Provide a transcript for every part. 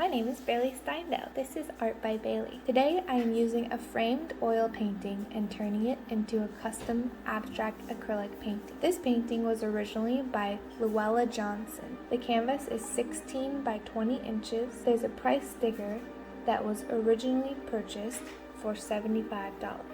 name is Bailey Steindale. This is Art by Bailey. Today I am using a framed oil painting and turning it into a custom abstract acrylic painting. This painting was originally by Luella Johnson. The canvas is 16 by 20 inches. There's a price sticker that was originally purchased for $75.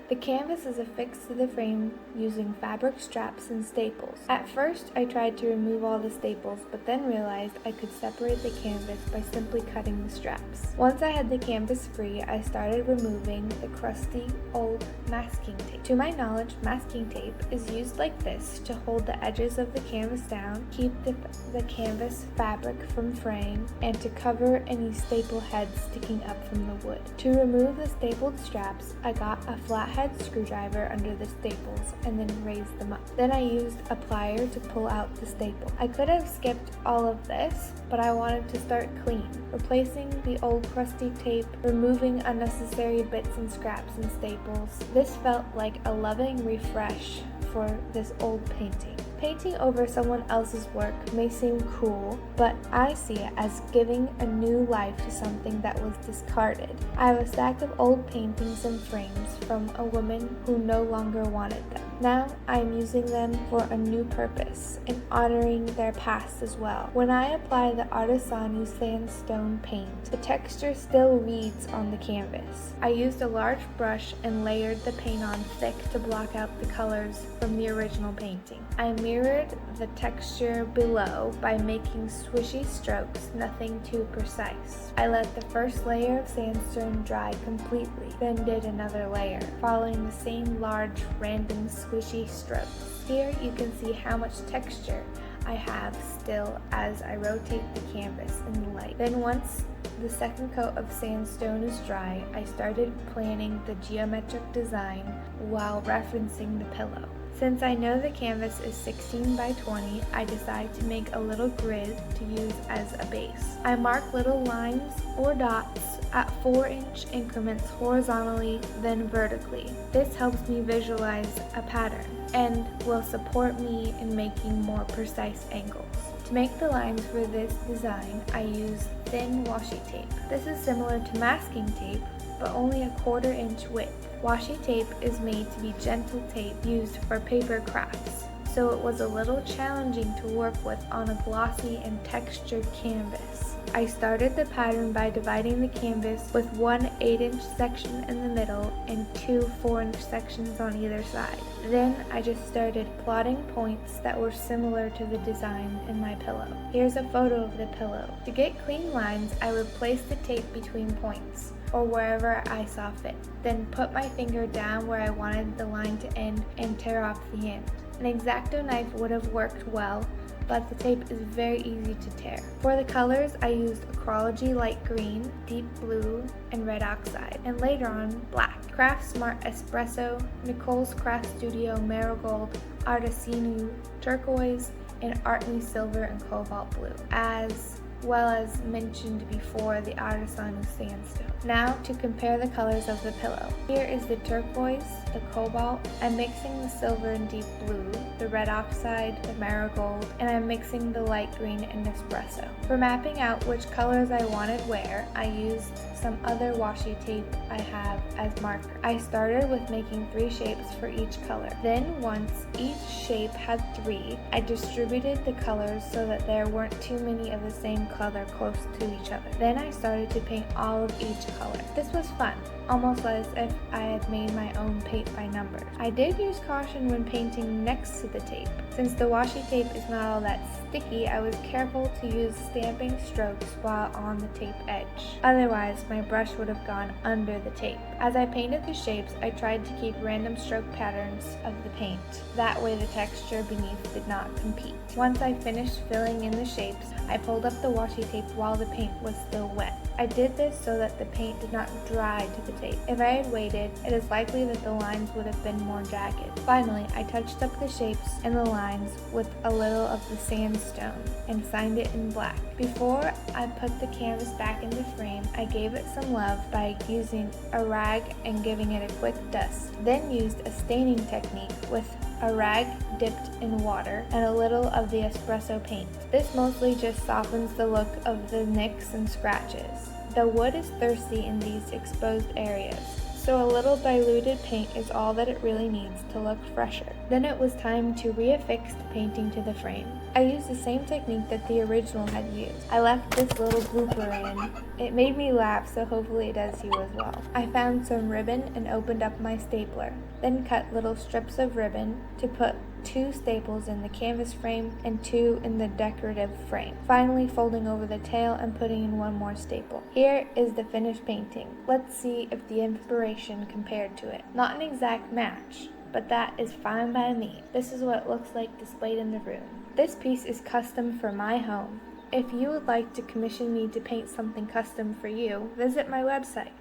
The canvas is affixed to the frame using fabric straps and staples. At first, I tried to remove all the staples, but then realized I could separate the canvas by simply cutting the straps. Once I had the canvas free, I started removing the crusty old masking tape. To my knowledge, masking tape is used like this to hold the edges of the canvas down, keep the canvas fabric from fraying, and to cover any staple heads sticking up from the wood. To remove the stapled straps, I got a flathead screwdriver under the staples and then raised them up. Then I used a plier to pull out the staple. I could have skipped all of this, but I wanted to start clean, replacing the old crusty tape, removing unnecessary bits and scraps and staples. This felt like a loving refresh for this old painting. Painting over someone else's work may seem cruel, but I see it as giving a new life to something that was discarded. I have a stack of old paintings and frames from a woman who no longer wanted them. Now I am using them for a new purpose and honoring their past as well. When I apply the Artisani Sandstone paint, the texture still reads on the canvas. I used a large brush and layered the paint on thick to block out the colors from the original painting. I mirrored the texture below by making swishy strokes, nothing too precise. I let the first layer of sandstone dry completely, then did another layer, following the same large random swishy strokes. Here you can see how much texture I have still as I rotate the canvas in the light. Then once the second coat of sandstone is dry, I started planning the geometric design while referencing the pillow. Since I know the canvas is 16 by 20, I decided to make a little grid to use as a base. I mark little lines or dots at 4-inch increments horizontally, then vertically. This helps me visualize a pattern and will support me in making more precise angles. To make the lines for this design, I use thin washi tape. This is similar to masking tape, but only a 1/4 inch width. Washi tape is made to be gentle tape used for paper crafts, so it was a little challenging to work with on a glossy and textured canvas. I started the pattern by dividing the canvas with one 8-inch section in the middle and two 4-inch sections on either side. Then I just started plotting points that were similar to the design in my pillow. Here's a photo of the pillow. To get clean lines, I would place the tape between points, or wherever I saw fit, then put my finger down where I wanted the line to end and tear off the end. An X-Acto knife would have worked well, but the tape is very easy to tear. For the colors, I used Acrylic light green, deep blue, and red oxide, and later on, black. Craft Smart Espresso, Nicole's Craft Studio Marigold, Artisani turquoise, and Art Me silver and cobalt blue, as well as mentioned before, the Artisani sandstone. Now to compare the colors of the pillow. Here is the turquoise, the cobalt. I'm mixing the silver and deep blue, the red oxide, the marigold, and I'm mixing the light green and espresso. For mapping out which colors I wanted where, I used some other washi tape I have as marker. I started with making 3 shapes for each color. Then once each shape had 3, I distributed the colors so that there weren't too many of the same color close to each other. Then I started to paint all of each color. This was fun, almost as if I had made my own paint by numbers. I did use caution when painting next to the tape. Since the washi tape is not all that sticky, I was careful to use stamping strokes while on the tape edge. Otherwise, my brush would have gone under the tape. As I painted the shapes, I tried to keep random stroke patterns of the paint. That way the texture beneath did not compete. Once I finished filling in the shapes, I pulled up the washi tape while the paint was still wet. I did this so that the paint did not dry to the tape. If I had waited, it is likely that the lines would have been more jagged. Finally, I touched up the shapes and the lines with a little of the sandstone and signed it in black. Before I put the canvas back in the frame, I gave it some love by using a rag and giving it a quick dust. Then used a staining technique with a rag dipped in water, and a little of the espresso paint. This mostly just softens the look of the nicks and scratches. The wood is thirsty in these exposed areas, so a little diluted paint is all that it really needs to look fresher. Then it was time to reaffix the painting to the frame. I used the same technique that the original had used. I left this little blooper in. It made me laugh, so hopefully it does you as well. I found some ribbon and opened up my stapler, then cut little strips of ribbon to put 2 staples in the canvas frame and 2 in the decorative frame, finally folding over the tail and putting in 1 more staple. Here is the finished painting. Let's see if the inspiration compared to it. Not an exact match, but that is fine by me. This is what it looks like displayed in the room. This piece is custom for my home. If you would like to commission me to paint something custom for you, visit my website.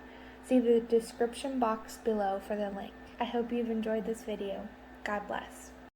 See the description box below for the link. I hope you've enjoyed this video. God bless.